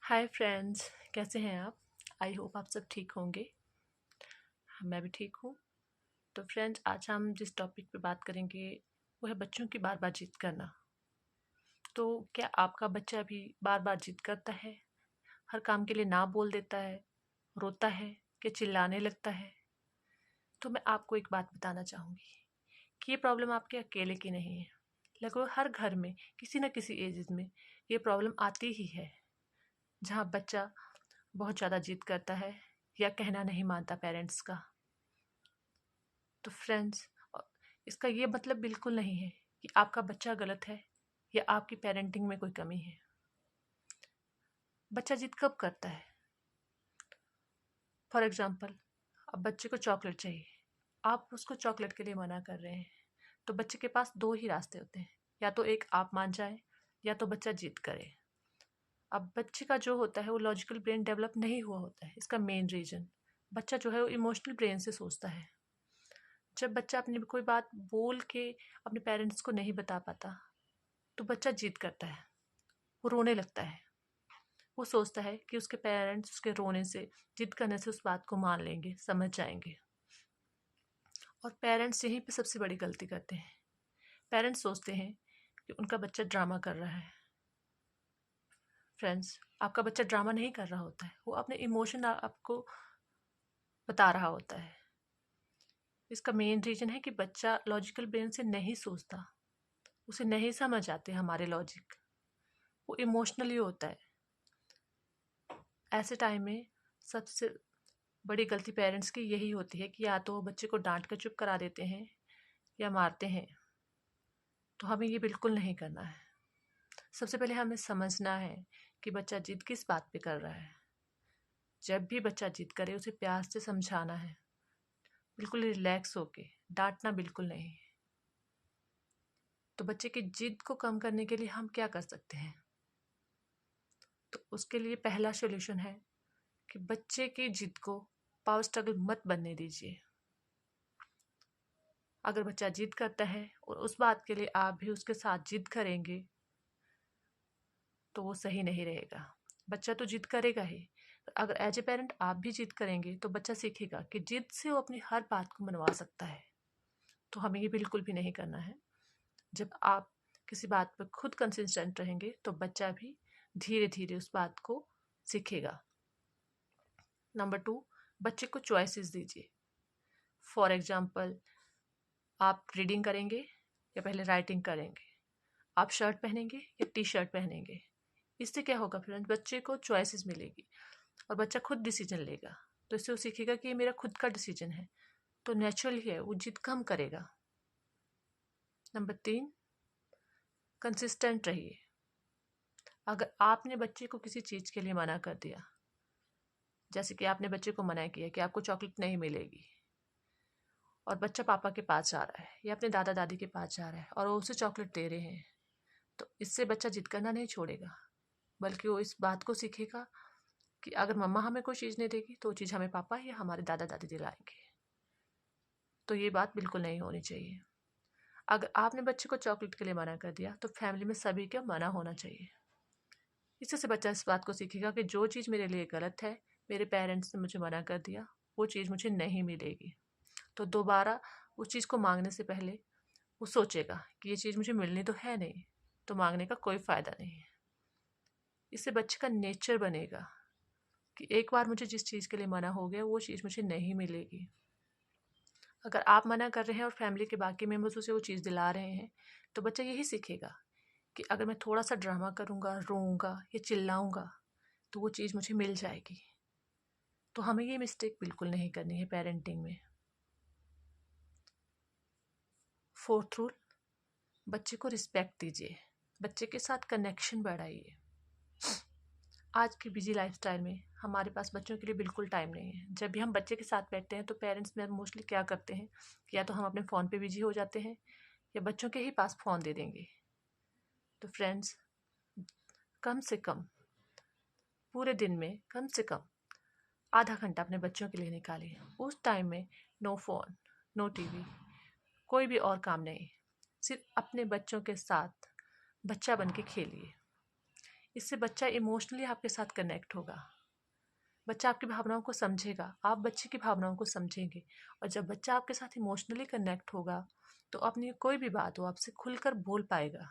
Hi friends, कैसे हैं आप? आई होप आप सब ठीक होंगे। मैं भी ठीक हूँ। तो फ्रेंड्स, आज हम जिस टॉपिक पे बात करेंगे वो है बच्चों की बार बार जिद करना। तो क्या आपका बच्चा भी बार बार जिद करता है, हर काम के लिए ना बोल देता है, रोता है कि चिल्लाने लगता है? तो मैं आपको एक बात बताना चाहूँगी कि ये प्रॉब्लम आपके अकेले की नहीं है। लगभग हर घर में किसी न किसी एज में ये प्रॉब्लम आती ही है, जहाँ बच्चा बहुत ज़्यादा जिद करता है या कहना नहीं मानता पेरेंट्स का। तो फ्रेंड्स, इसका ये मतलब बिल्कुल नहीं है कि आपका बच्चा गलत है या आपकी पेरेंटिंग में कोई कमी है। बच्चा जिद कब करता है? फॉर एग्जाम्पल, अब बच्चे को चॉकलेट चाहिए, आप उसको चॉकलेट के लिए मना कर रहे हैं, तो बच्चे के पास दो ही रास्ते होते हैं, या तो एक आप मान जाए या तो बच्चा जिद करे। अब बच्चे का जो होता है वो लॉजिकल ब्रेन डेवलप नहीं हुआ होता है। इसका मेन रीज़न, बच्चा जो है वो इमोशनल ब्रेन से सोचता है। जब बच्चा अपनी कोई बात बोल के अपने पेरेंट्स को नहीं बता पाता तो बच्चा जिद करता है, वो रोने लगता है। वो सोचता है कि उसके पेरेंट्स उसके रोने से, जिद करने से उस बात को मान लेंगे, समझ जाएंगे। और पेरेंट्स यहीं पे सबसे बड़ी गलती करते हैं। पेरेंट्स सोचते हैं कि उनका बच्चा ड्रामा कर रहा है। फ्रेंड्स, आपका बच्चा ड्रामा नहीं कर रहा होता है, वो अपने इमोशन आपको बता रहा होता है। इसका मेन रीज़न है कि बच्चा लॉजिकल ब्रेन से नहीं सोचता, उसे नहीं समझ आते हमारे लॉजिक, वो इमोशनली होता है। ऐसे टाइम में सबसे बड़ी गलती पेरेंट्स की यही होती है कि या तो वो बच्चे को डांट कर चुप करा देते हैं या मारते हैं। तो हमें ये बिल्कुल नहीं करना है। सबसे पहले हमें समझना है कि बच्चा जिद किस बात पे कर रहा है। जब भी बच्चा जिद करे उसे प्यार से समझाना है, बिल्कुल रिलैक्स होके, डांटना बिल्कुल नहीं। तो बच्चे की जिद को कम करने के लिए हम क्या कर सकते हैं? तो उसके लिए पहला सॉल्यूशन है कि बच्चे की जिद को पावर स्ट्रगल मत बनने दीजिए। अगर बच्चा जिद करता है और उस बात के लिए आप भी उसके साथ जिद करेंगे तो वो सही नहीं रहेगा। बच्चा तो जिद करेगा ही, अगर एज ए पेरेंट आप भी जिद करेंगे तो बच्चा सीखेगा कि जिद से वो अपनी हर बात को मनवा सकता है। तो हमें ये बिल्कुल भी नहीं करना है। जब आप किसी बात पर खुद कंसिस्टेंट रहेंगे तो बच्चा भी धीरे धीरे उस बात को सीखेगा। नंबर 2, बच्चे को चॉइसेस दीजिए। फॉर एग्जाम्पल, आप रीडिंग करेंगे या पहले राइटिंग करेंगे, आप शर्ट पहनेंगे या टी शर्ट पहनेंगे। इससे क्या होगा फ्रेंड्स, बच्चे को चॉइसेस मिलेगी और बच्चा खुद डिसीजन लेगा। तो इससे वो सीखेगा कि ये मेरा खुद का डिसीजन है, तो नेचुरली है वो जिद कम करेगा। नंबर 3, कंसिस्टेंट रहिए। अगर आपने बच्चे को किसी चीज़ के लिए मना कर दिया, जैसे कि आपने बच्चे को मना किया कि आपको चॉकलेट नहीं मिलेगी, और बच्चा पापा के पास जा रहा है या अपने दादा दादी के पास जा रहा है और वो उसे चॉकलेट दे रहे हैं, तो इससे बच्चा जिद करना नहीं छोड़ेगा, बल्कि वो इस बात को सीखेगा कि अगर मम्मा हमें कोई चीज़ नहीं देगी तो वो चीज़ हमें पापा या हमारे दादा दादी दिलाएंगे। तो ये बात बिल्कुल नहीं होनी चाहिए। अगर आपने बच्चे को चॉकलेट के लिए मना कर दिया तो फैमिली में सभी को मना होना चाहिए। इससे से बच्चा इस बात को सीखेगा कि जो चीज़ मेरे लिए गलत है, मेरे पेरेंट्स ने मुझे मना कर दिया, वो चीज़ मुझे नहीं मिलेगी। तो दोबारा उस चीज़ को मांगने से पहले वो सोचेगा कि ये चीज़ मुझे मिलनी तो है नहीं, तो मांगने का कोई फ़ायदा नहीं है। इससे बच्चे का नेचर बनेगा कि एक बार मुझे जिस चीज़ के लिए मना हो गया वो चीज़ मुझे नहीं मिलेगी। अगर आप मना कर रहे हैं और फैमिली के बाकी मेम्बर्स उसे वो चीज़ दिला रहे हैं, तो बच्चा यही सीखेगा कि अगर मैं थोड़ा सा ड्रामा करूँगा, रोऊँगा या चिल्लाऊँगा तो वो चीज़ मुझे मिल जाएगी। तो हमें ये मिस्टेक बिल्कुल नहीं करनी है पेरेंटिंग में। 4th रूल, बच्चे को रिस्पेक्ट दीजिए, बच्चे के साथ कनेक्शन बढ़ाइए। आज की बिजी लाइफस्टाइल में हमारे पास बच्चों के लिए बिल्कुल टाइम नहीं है। जब भी हम बच्चे के साथ बैठते हैं तो पेरेंट्स में मोस्टली क्या करते हैं कि या तो हम अपने फ़ोन पे बिजी हो जाते हैं या बच्चों के ही पास फ़ोन दे देंगे। तो फ्रेंड्स, कम से कम पूरे दिन में कम से कम आधा घंटा अपने बच्चों के लिए निकालिए। उस टाइम में नो फ़ोन, नो टीवी, कोई भी और काम नहीं, सिर्फ अपने बच्चों के साथ बच्चा बन के खेलिए। इससे बच्चा इमोशनली आपके साथ कनेक्ट होगा, बच्चा आपकी भावनाओं को समझेगा, आप बच्चे की भावनाओं को समझेंगे। और जब बच्चा आपके साथ इमोशनली कनेक्ट होगा तो अपनी कोई भी बात हो आपसे खुलकर बोल पाएगा।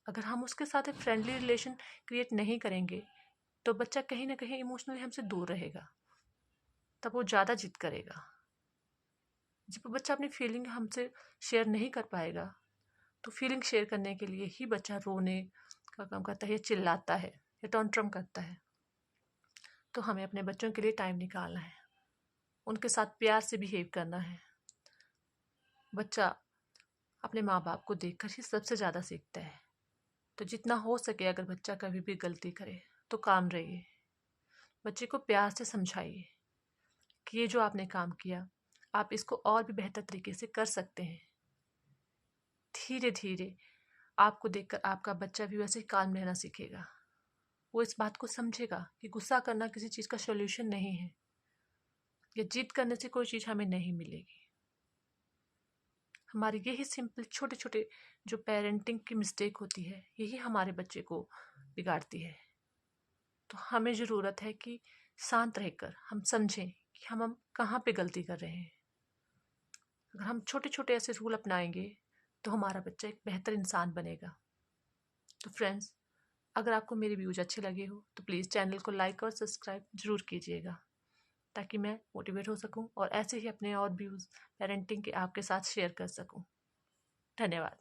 अगर हम उसके साथ एक फ्रेंडली रिलेशन क्रिएट नहीं करेंगे तो बच्चा कहीं ना कहीं इमोशनली हमसे दूर रहेगा, तब वो ज़्यादा जिद करेगा। जब बच्चा अपनी फीलिंग हमसे शेयर नहीं कर पाएगा तो फीलिंग शेयर करने के लिए ही बच्चा रोने का काम करता है, या चिल्लाता है, या टॉन्ट्रम करता है। तो हमें अपने बच्चों के लिए टाइम निकालना है, उनके साथ प्यार से बिहेव करना है। बच्चा अपने माँ बाप को देखकर ही सबसे ज़्यादा सीखता है। तो जितना हो सके अगर बच्चा कभी भी गलती करे तो काम रहिए, बच्चे को प्यार से समझाइए कि ये जो आपने काम किया आप इसको और भी बेहतर तरीके से कर सकते हैं। धीरे धीरे आपको देखकर आपका बच्चा भी वैसे ही काम रहना सीखेगा। वो इस बात को समझेगा कि गुस्सा करना किसी चीज़ का सॉल्यूशन नहीं है, या जिद करने से कोई चीज़ हमें नहीं मिलेगी। हमारे यही सिंपल छोटे छोटे जो पेरेंटिंग की मिस्टेक होती है यही हमारे बच्चे को बिगाड़ती है। तो हमें ज़रूरत है कि शांत रहकर हम समझें कि हम कहाँ पे गलती कर रहे हैं। अगर हम छोटे छोटे ऐसे रूल अपनाएंगे तो हमारा बच्चा एक बेहतर इंसान बनेगा। तो फ्रेंड्स, अगर आपको मेरे व्यूज अच्छे लगे हो तो प्लीज़ चैनल को लाइक और सब्सक्राइब ज़रूर कीजिएगा, ताकि मैं मोटिवेट हो सकूं और ऐसे ही अपने और व्यूज़ पेरेंटिंग के आपके साथ शेयर कर सकूं। धन्यवाद।